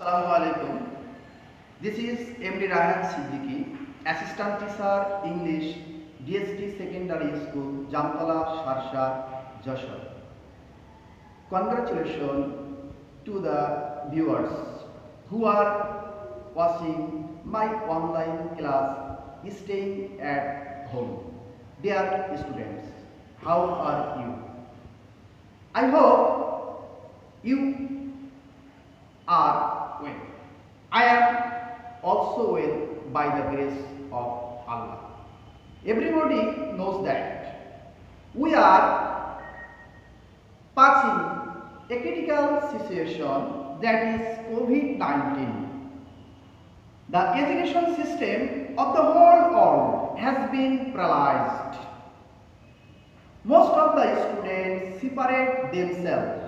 Assalamualaikum. This is MD Rahan Siddiqui, Assistant Teacher English, DST Secondary School, Jamtala, Sharsha, Joshua. Congratulations to the viewers who are watching my online class staying at home. Dear students, how are you? I hope you are well. I am also well by the grace of Allah. Everybody knows that we are passing a critical situation, that is COVID-19. The education system of the whole world has been paralyzed. Most of the students separate themselves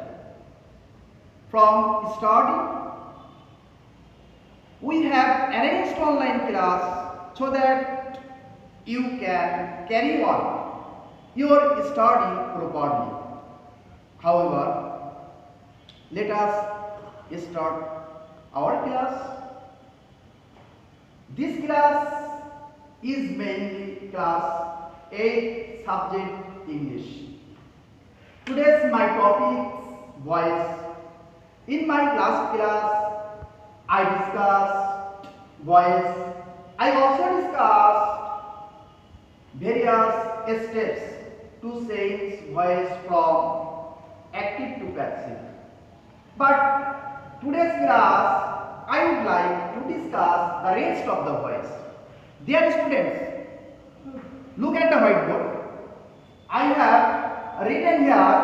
from study. We have arranged online class so that you can carry on your study properly. However, let us start our class. This class is mainly class 8 subject English. Today's my topic voice. In my last class, I discussed voice. I also discussed various steps to change voice from active to passive. But today's class, I would like to discuss the rest of the voice. Dear students, look at the whiteboard. I have written here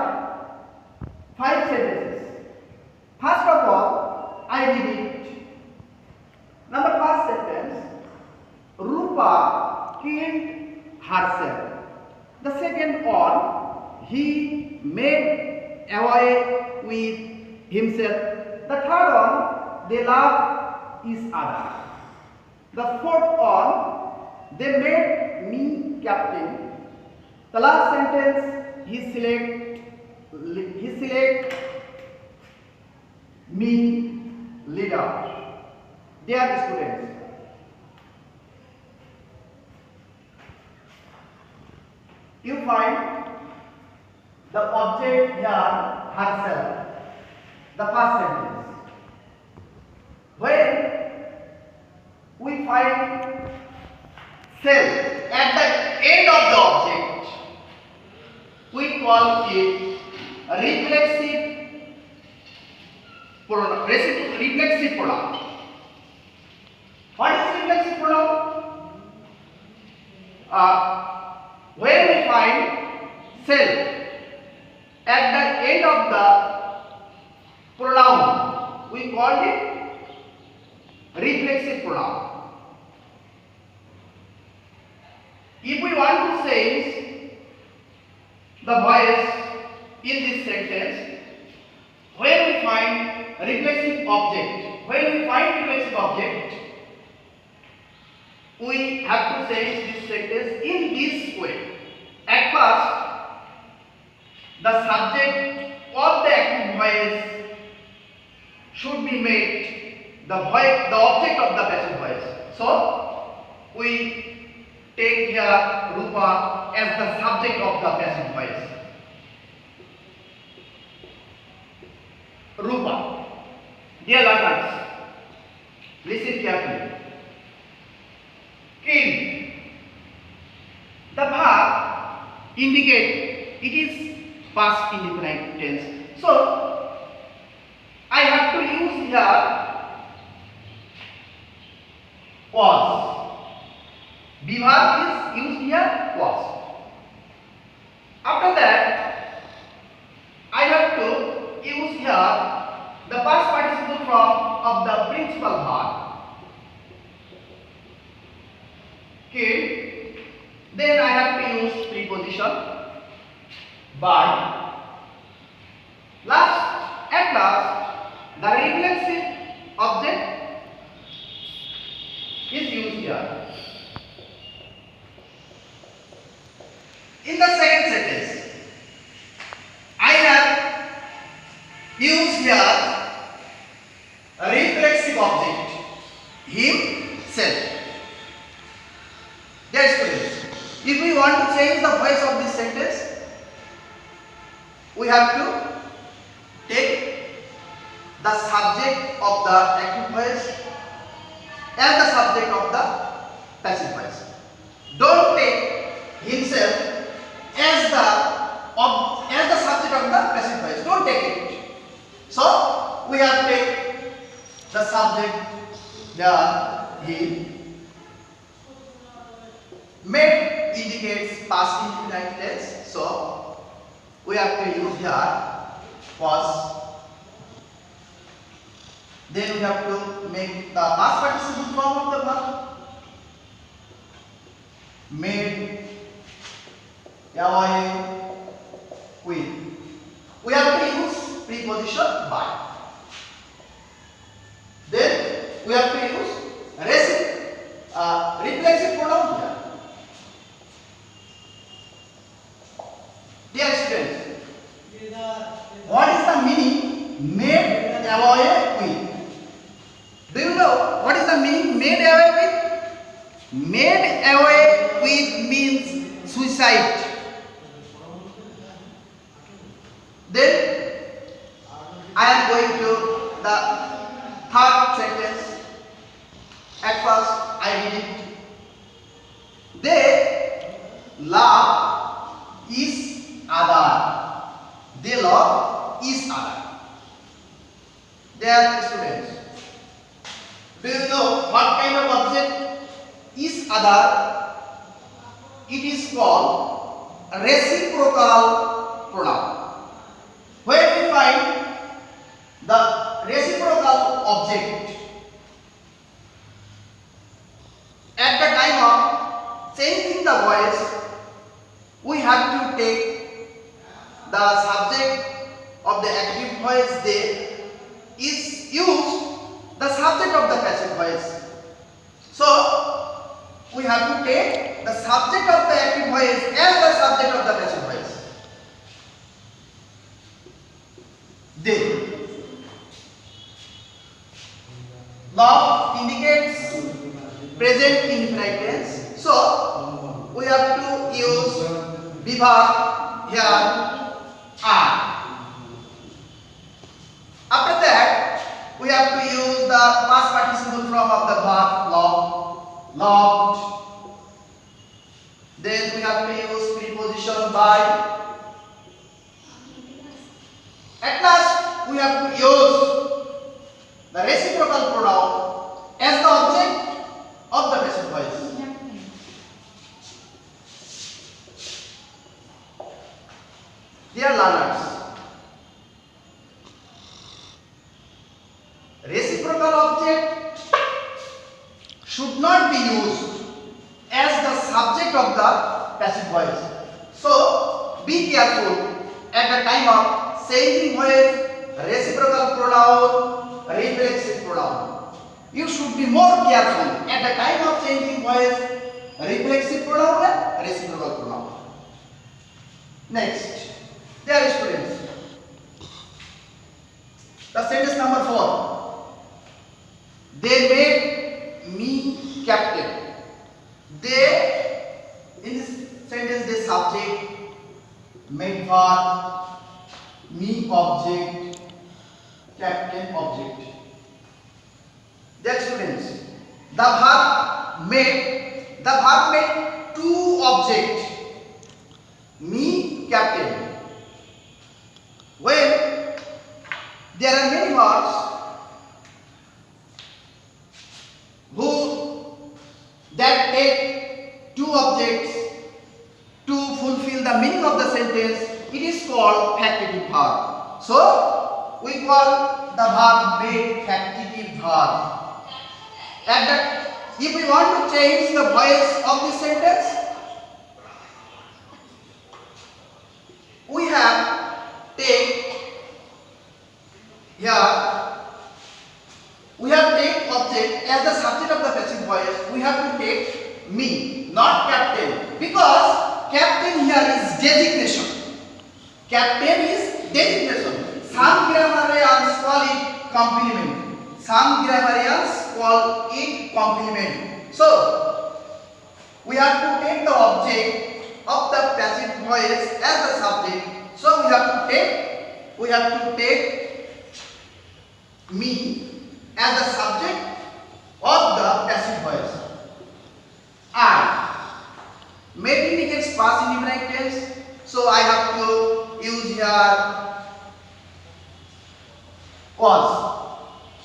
5 sentences. First of all, I read it. Number first sentence, Rupa killed herself. The second one, he made away with himself. The third one, they love each other. The fourth one, they made me captain. The last sentence, he select me leader. Dear students, you find the object here herself. The first sentence. When we find self at the end of the object, we call it reflexive pronoun. Reflexive pronoun. What is reflexive pronoun? When we find self at the end of the pronoun, we call it reflexive pronoun. If we want to change the voice in this sentence, when we find reflexive object, we have to change this sentence in this way. At first, the subject of the active voice should be made the object of the passive voice. So, we take here Rupa as the subject of the passive voice. Rupa. Dear learners, listen carefully. Kill. The verb indicate it is past indefinite tense. So, I have to use here was. The verb is used here was. After that, I have to use here the past participle form of the principal verb. Okay. Then I have to use preposition by. At last, the reflexive object is used here. In the second sentence, I have used here reflexive reflexive object himself. Dear students, if we want to change the voice of this sentence, we have to take the subject of the active voice as the subject of the passive voice. Don't take himself as the subject of the passive voice. Don't take it. So we have to take the subject there, he. Made indicates past infinite tense, so we have to use here was. Then we have to make the past participle form of the verb. Made away with. We have to use preposition by. Then we have to use reflexive pronoun here. Dear students, what is the meaning made away with? Do you know what is the meaning made away with? Made away with means suicide. Then I am going to the third sentence. At first I read it. They love each other. They love each other. Dear students, do you know what kind of object is other? It is called reciprocal pronoun. Where we find the reciprocal object? At the time of changing the voice, we have to take the subject of the active voice there is used the subject of the passive voice. So we have to take the subject of the active voice as the subject of the passive voice. Then love indicates present infinite tense. So we have to use verb here are. After that, we have to use the past participle form of the verb love, loved. Then we have to use preposition by. At last, we have to use the reciprocal pronoun as the object of the passive voice. Dear learners, reciprocal object should not be used as the subject of the passive voice. So be careful at the time of changing voice, reciprocal pronoun, reflexive pronoun. You should be more careful at the time of changing voice, reflexive pronoun and reciprocal pronoun. Next, dear students, the sentence number 4. They made me captain. They, in this sentence, the subject, made verb, me object, captain object. Dear students, the verb made two objects, me, captain. When there are many words that take two objects to fulfill the meaning of the sentence, it is called factitive verb. So we call the verb made factitive verb. If we want to change the voice of this sentence, we have take here, we have take object as the subject of the passive voice. We have to take me, not captain, because captain here is designation. Captain is designation. Some grammarians call it complement. Some grammarians call it complement. So we have to take the object of the passive voice as the subject. So we have to take me as the subject of the passive voice. I made indicates past indefinite tense. So I have to use here was.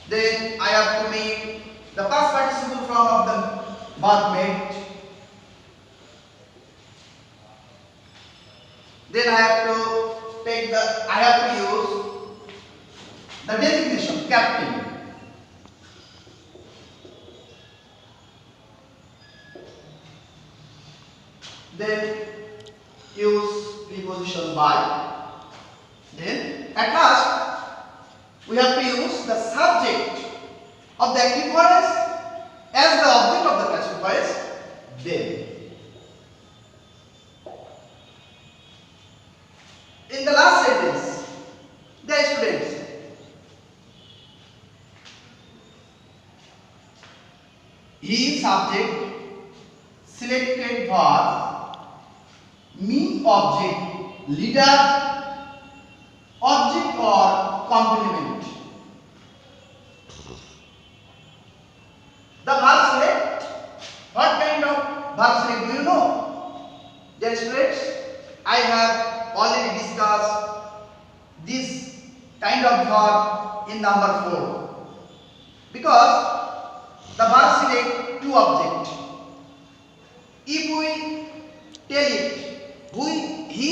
Then I have to make the past participle form of the verb made. Then I have to use the designation captain. Then use preposition by. Then at last we have to use the subject of the active voice as the object of the passive voice. Then in the last sentence, the students, he subject, selected verb, me object, leader object or complement. The verb select, what kind of verb select do you know? Dear students, I have already discussed this kind of verb in number 4, because the verb select two objects. If we tell it, he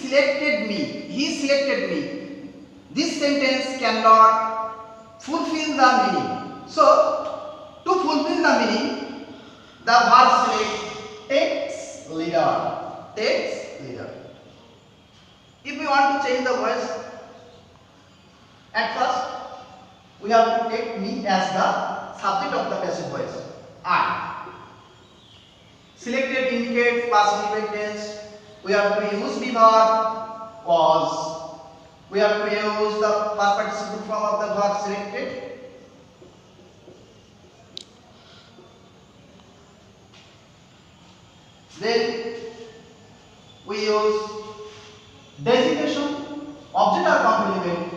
selected me, this sentence cannot fulfill the meaning. So to fulfill the meaning, the verb select takes leader. If we want to change the voice, at first we have to take me as the subject of the passive voice. I. Selected indicates past indefinite tense. We have to use the verb was. We have to use the past participle form of the verb selected. Then we use designation, object or complement.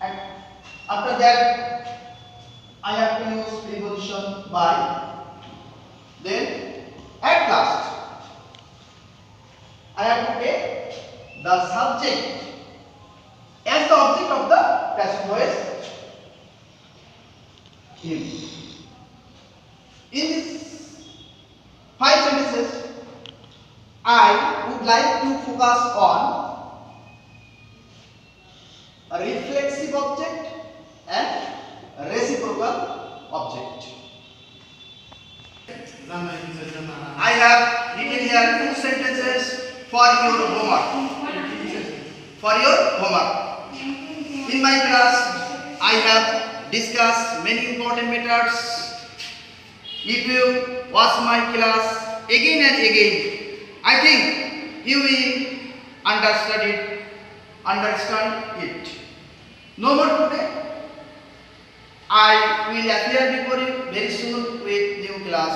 And after that, I have to use preposition by. Then at last, I have to take the subject as the object of the passive voice, him. In these 5 sentences, I would like to focus on a reflexive object and reciprocal object. I have written here 2 sentences for your homework. In my class, I have discussed many important matters. If you watch my class again and again, I think you will understand it. No more today. I will appear before you very soon with new class.